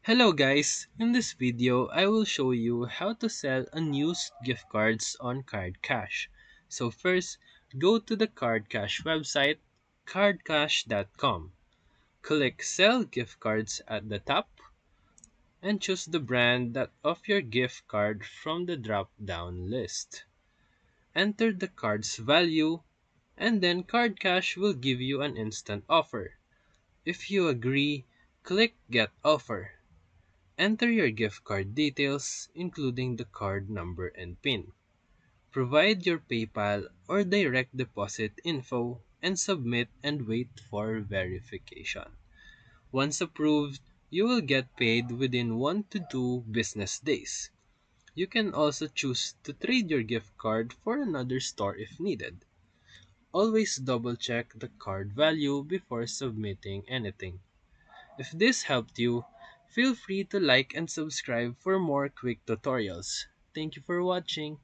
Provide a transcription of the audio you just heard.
Hello guys, in this video I will show you how to sell unused gift cards on Card Cash. So first, go to the Card Cash website, cardcash.com. Click Sell Gift Cards at the top and choose the brand of your gift card from the drop-down list. Enter the card's value and then Card Cash will give you an instant offer. If you agree, click Get Offer. Enter your gift card details, including the card number and PIN. Provide your PayPal or direct deposit info and submit and wait for verification. Once approved, you will get paid within 1 to 2 business days. You can also choose to trade your gift card for another store if needed. Always double check the card value before submitting anything. If this helped you, feel free to like and subscribe for more quick tutorials. Thank you for watching.